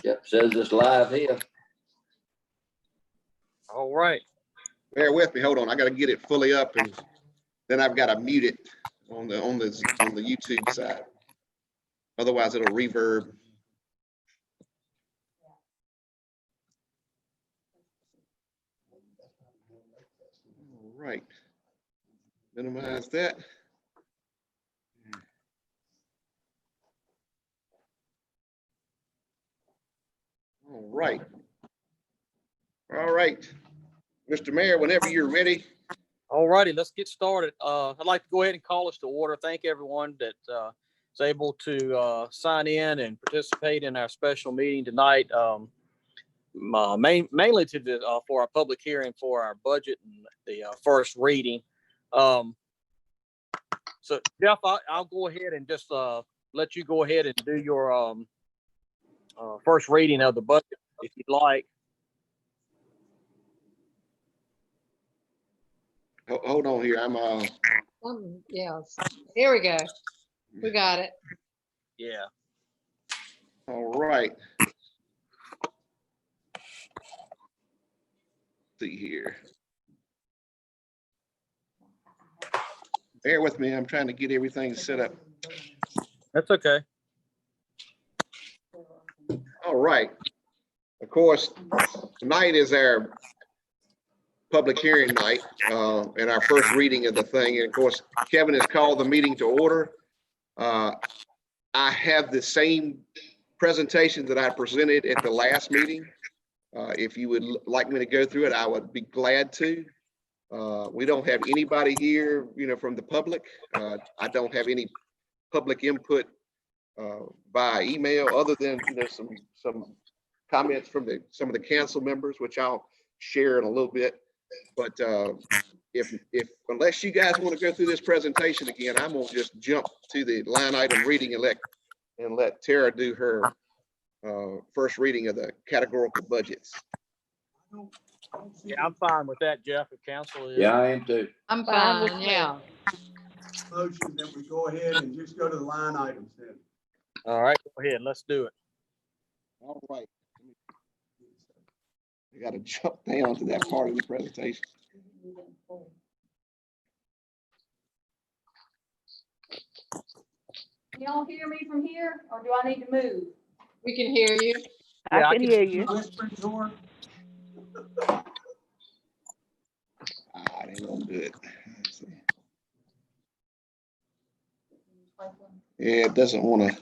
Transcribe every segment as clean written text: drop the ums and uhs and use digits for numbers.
Yep, says it's live here. All right. Bear with me. Hold on. I got to get it fully up, and then I've got to mute it on the YouTube side. Otherwise, it'll reverb. All right. Minimize that. All right. All right. Mr. Mayor, whenever you're ready. All righty, let's get started. I'd like to go ahead and call us to order. Thank everyone that is able to sign in and participate in our special meeting tonight. Mainly for our public hearing for our budget and the first reading. So Jeff, I'll go ahead and just let you go ahead and do your first reading of the budget if you'd like. Hold on here. Yeah, here we go. We got it. Yeah. All right. See here. Bear with me. I'm trying to get everything set up. That's okay. All right. Of course, tonight is our public hearing night and our first reading of the thing. And of course, Kevin has called the meeting to order. I have the same presentation that I presented at the last meeting. If you would like me to go through it, I would be glad to. We don't have anybody here, from the public. I don't have any public input by email other than, some comments from some of the council members, which I'll share in a little bit. But unless you guys want to go through this presentation again, I'm gonna just jump to the line item reading and let Tara do her first reading of the categorical budgets. Yeah, I'm fine with that, Jeff, if council is. Yeah, I am too. I'm fine, yeah. Motion that we go ahead and just go to the line items then. All right, go ahead. Let's do it. All right. I got to jump down to that part of the presentation. Can y'all hear me from here, or do I need to move? We can hear you. Yeah, I can hear you. Whispering door. They don't do it. Let's see. Yeah, it doesn't want to.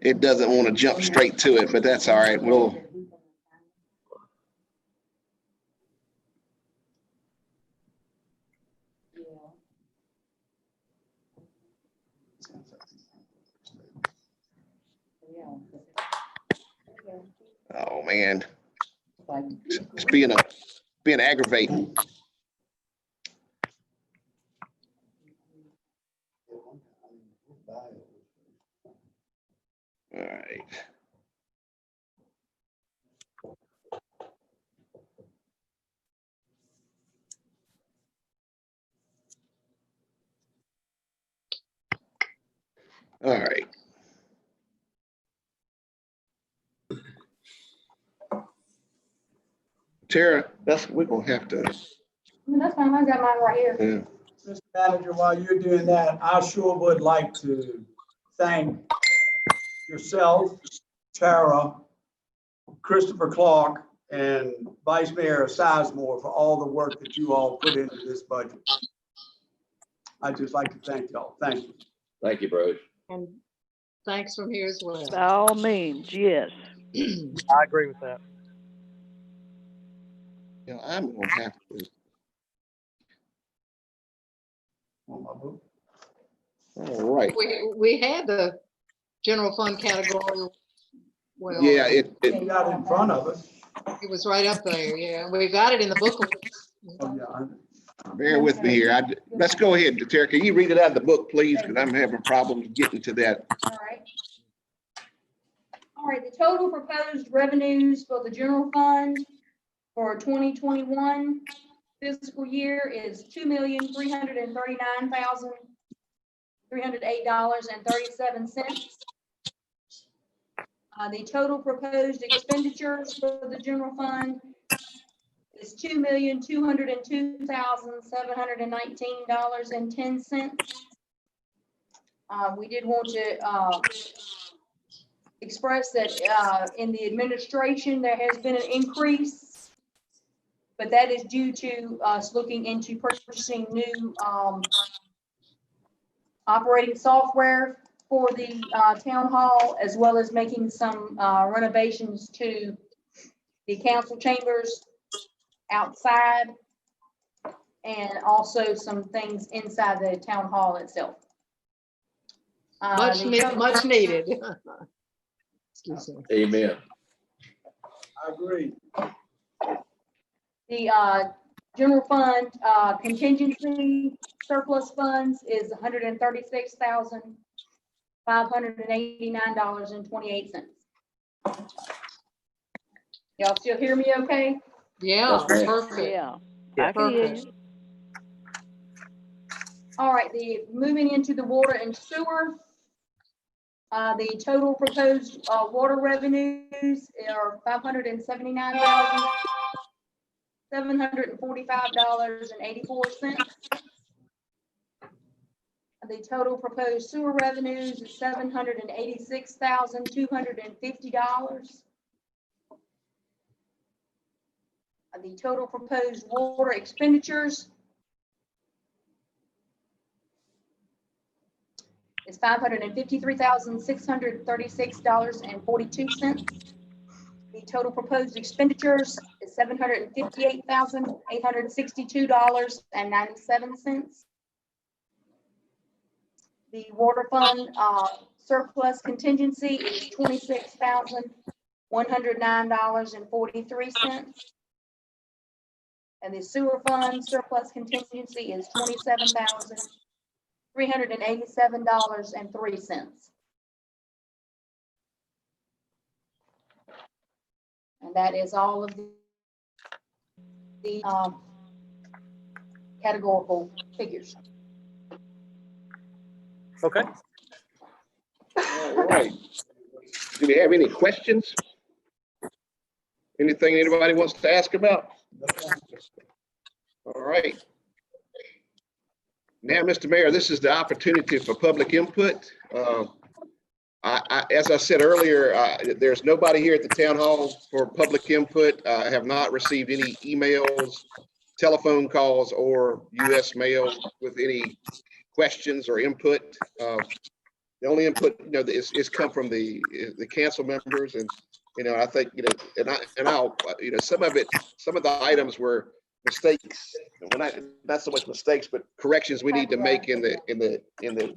It doesn't want to jump straight to it, but that's all right. We'll. Oh man, it's being aggravating. All right. All right. Tara, we're gonna have to. That's fine, I got mine right here. Yeah. Mr. Manager, while you're doing that, I sure would like to thank yourself, Tara, Christopher Clark, and Vice Mayor Sizemore for all the work that you all put into this budget. I'd just like to thank y'all. Thank you. Thank you, Bruce. And thanks from here as well. By all means, yes. I agree with that. I'm gonna have to. All right. We had the general fund category. Well, Yeah, We got it in front of us. it was right up there. Yeah, we got it in the booklet. Oh, yeah. bear with me here. Let's go ahead, Tara. Can you read it out of the book, please? Because I'm having problems getting to that. All right. All right, the total proposed revenues for the general fund for 2021 fiscal year is $2,339,308.37. The total proposed expenditures for the general fund is $2,202,719.10. We did want to express that in the administration, there has been an increase, but that is due to us looking into purchasing new operating software for the town hall, as well as making some renovations to the council chambers outside, and also some things inside the town hall itself. Much needed. Excuse me. Amen. I agree. The general fund contingency surplus funds is $136,589.28. Y'all still hear me okay? Yeah, Yes, ma'am. perfect. Yeah, I can hear you. All right, moving into the water and sewer. The total proposed water revenues are $579,745.84. The total proposed sewer revenues is $786,250. The total proposed water expenditures is $553,636.42. The total proposed expenditures is $758,862.97. The water fund surplus contingency is $26,109.43. And the sewer fund surplus contingency is $27,387.03. And that is all of the categorical figures. Okay. All right. Do we have any questions? Anything anybody wants to ask about? All right. Now, Mr. Mayor, this is the opportunity for public input. As I said earlier, there's nobody here at the town hall for public input. I have not received any emails, telephone calls, or US mail with any questions or input. The only input, is come from the council members, and I think, I'll, some of the items were mistakes. Not so much mistakes, but corrections we need to make in the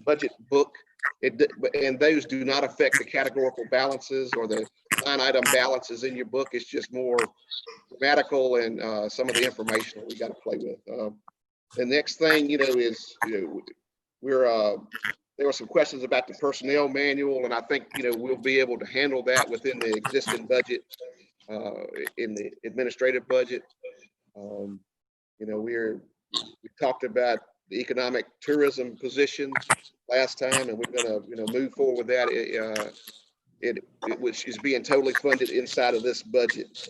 budget book. And those do not affect the categorical balances or the line item balances in your book. It's just more grammatical and some of the information that we got to play with. The next thing, is, there were some questions about the personnel manual, and I think, we'll be able to handle that within the existing budget, in the administrative budget. We talked about the economic tourism position last time, and we're gonna, move forward with that. Which is being totally funded inside of this budget.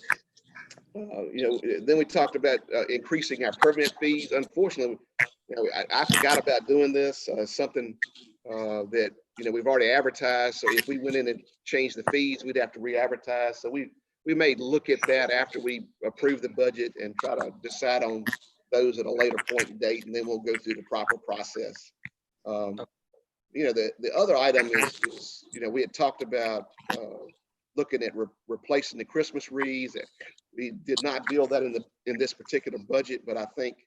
Then we talked about increasing our permit fees. Unfortunately, I forgot about doing this. Something that we've already advertised. So if we went in and changed the fees, we'd have to re-advertise. So we may look at that after we approve the budget and try to decide on those at a later point and date, and then we'll go through the proper process. The other item is we had talked about looking at replacing the Christmas wreaths. We did not deal that in this particular budget, but I think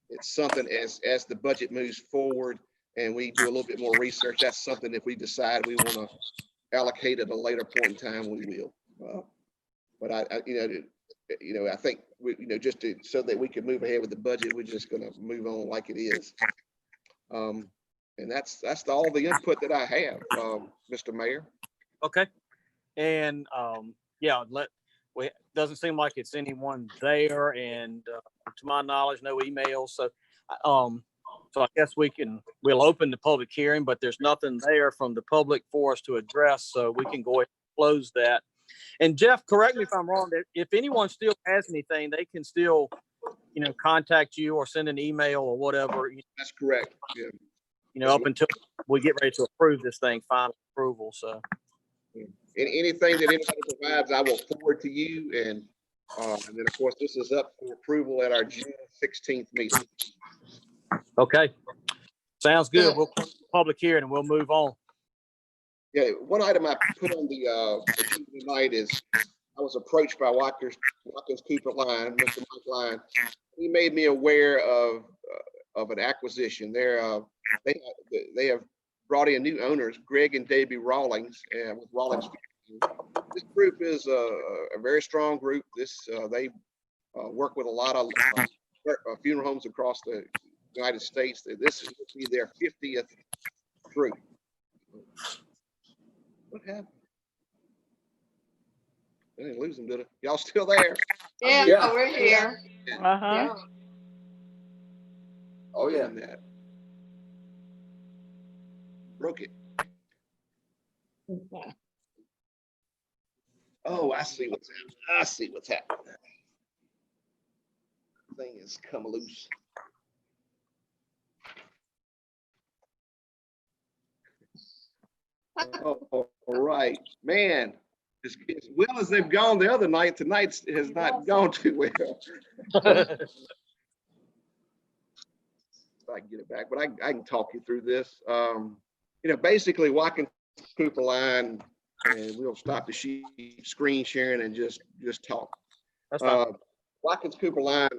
it's something as the budget moves forward and we do a little bit more research, that's something if we decide we want to allocate at a later point in time, we will. But I think just so that we can move ahead with the budget, we're just going to move on like it is. And that's all the input that I have, Mr. Mayor. Okay. And yeah, doesn't seem like it's anyone there, and to my knowledge, no emails. So I guess we'll open the public hearing, but there's nothing there from the public for us to address, so we can go ahead and close that. And Jeff, correct me if I'm wrong, if anyone still has anything, they can still, contact you or send an email or whatever, That's correct. Yeah. up until we get ready to approve this thing, final approval, so. Anything that anybody provides, I will forward to you. And then, of course, this is up for approval at our June 16th meeting. Okay. Sounds good. We'll close the public hearing and we'll move on. Yeah, one item I put on the agenda tonight is I was approached by Watkins Cooper Line, Mr. Mike Line. He made me aware of an acquisition. They have brought in new owners, Greg and Debbie Rawlings, and with Rawlings. This group is a very strong group. They work with a lot of funeral homes across the United States. This will be their 50th group. What happened? I didn't lose them, did I? Y'all still there? Yeah, Yeah. we're here. Uh-huh. Oh, yeah. That. Broke it. Oh, I see what's happening. Thing has come loose. Oh, all right, man. As well as they've gone the other night, tonight has not gone too well. I can get it back, but I can talk you through this. Basically, Watkins Cooper Line, and we'll stop the screen sharing and just talk. That's fine. Watkins Cooper Line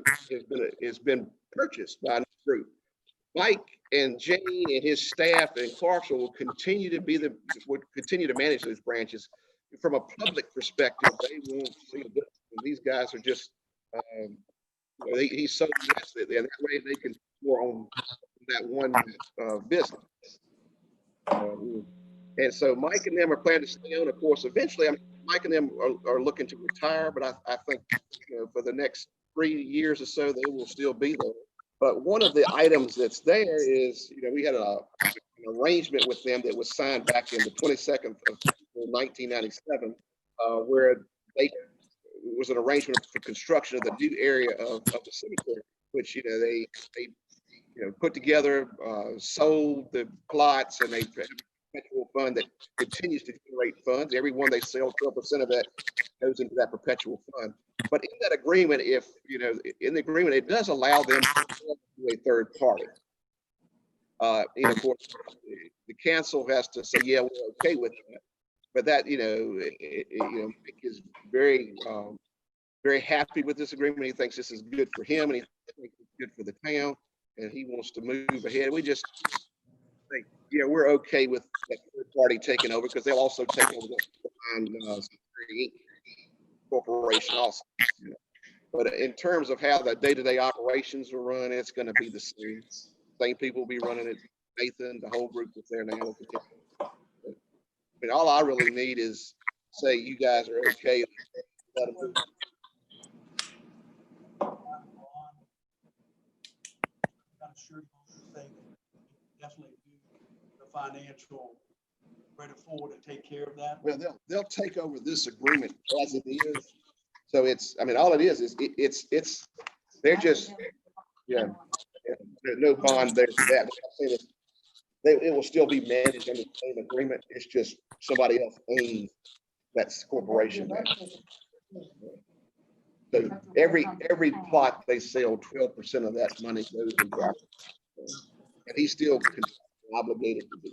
has been purchased by a group. Mike and Jane and his staff and Clarksville will continue to manage those branches. From a public perspective, they won't see a difference. These guys are just he's so invested, and that way they can more on that one business. And so Mike and them are planning to stay on. Of course, eventually, Mike and them are looking to retire, but I think for the next 3 years or so, they will still be there. But one of the items that's there is, we had an arrangement with them that was signed back in the 22nd of 1997, where it was an arrangement for construction of the new area of the cemetery, which they put together, sold the plots, and they have a perpetual fund that continues to generate funds. Every one they sell, 12% of that goes into that perpetual fund. But in that agreement, it does allow them to sell to a third party. Of course, the council has to say, yeah, we're okay with that. But that, Mick is very, very happy with this agreement. He thinks this is good for him, and he thinks it's good for the town, and he wants to move ahead. We just think, we're okay with that third party taking over, because they'll also take over the corporation also. But in terms of how the day-to-day operations are run, it's going to be the same people will be running it. Nathan, the whole group that's there now will continue. All I really need is say you guys are okay. Definitely do the financial ready forward to take care of that. Well, they'll take over this agreement as it is. So all it is they're just, there's no bond there for that. It will still be managed under the same agreement. It's just somebody else owns that corporation now. So every plot they sell, 12% of that money goes into our, and he's still obligated to do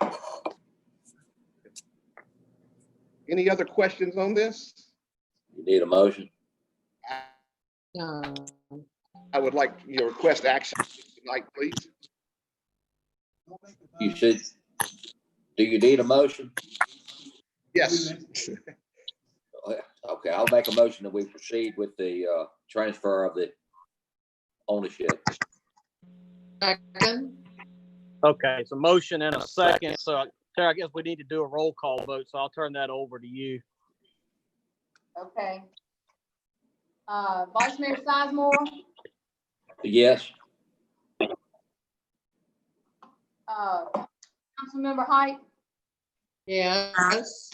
that. Any other questions on this? You need a motion? I would like your request action tonight, please. You should. Do you need a motion? Yes. Okay, I'll make a motion that we proceed with the transfer of the ownership. Second. Okay, so motion and a second. So Tara, I guess we need to do a roll call vote, so I'll turn that over to you. Okay. Vice Mayor Sizemore, Yes. Councilmember Height, Yes.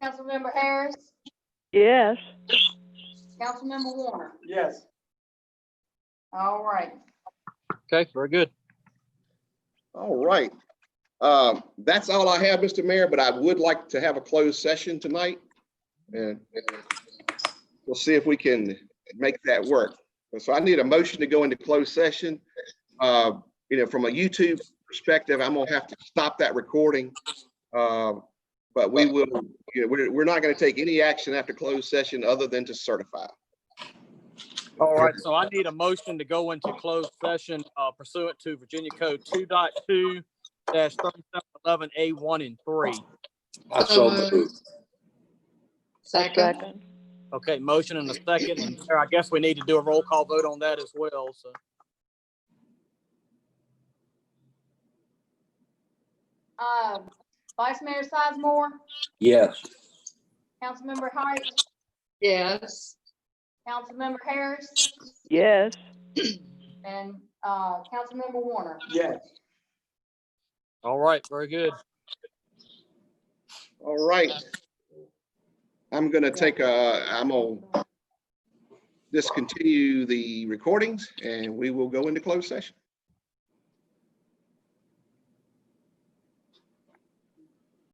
Councilmember Harris, Yes. Councilmember Warner. Yes. All right. Okay, very good. All right. That's all I have, Mr. Mayor, but I would like to have a closed session tonight. And we'll see if we can make that work. So I need a motion to go into closed session. From a YouTube perspective, I'm gonna have to stop that recording. But we will, we're not gonna take any action after closed session other than to certify. All right, so I need a motion to go into closed session pursuant to Virginia Code 2.2-3711A1 and 3. I so moved. Second. Second. Okay, motion and a second, and I guess we need to do a roll call vote on that as well, so. Vice Mayor Sizemore, Yes. Councilmember Height, Yes. Councilmember Harris, Yes. and Councilmember Warner. Yes. All right, very good. All right. I'm gonna discontinue the recordings and we will go into closed session.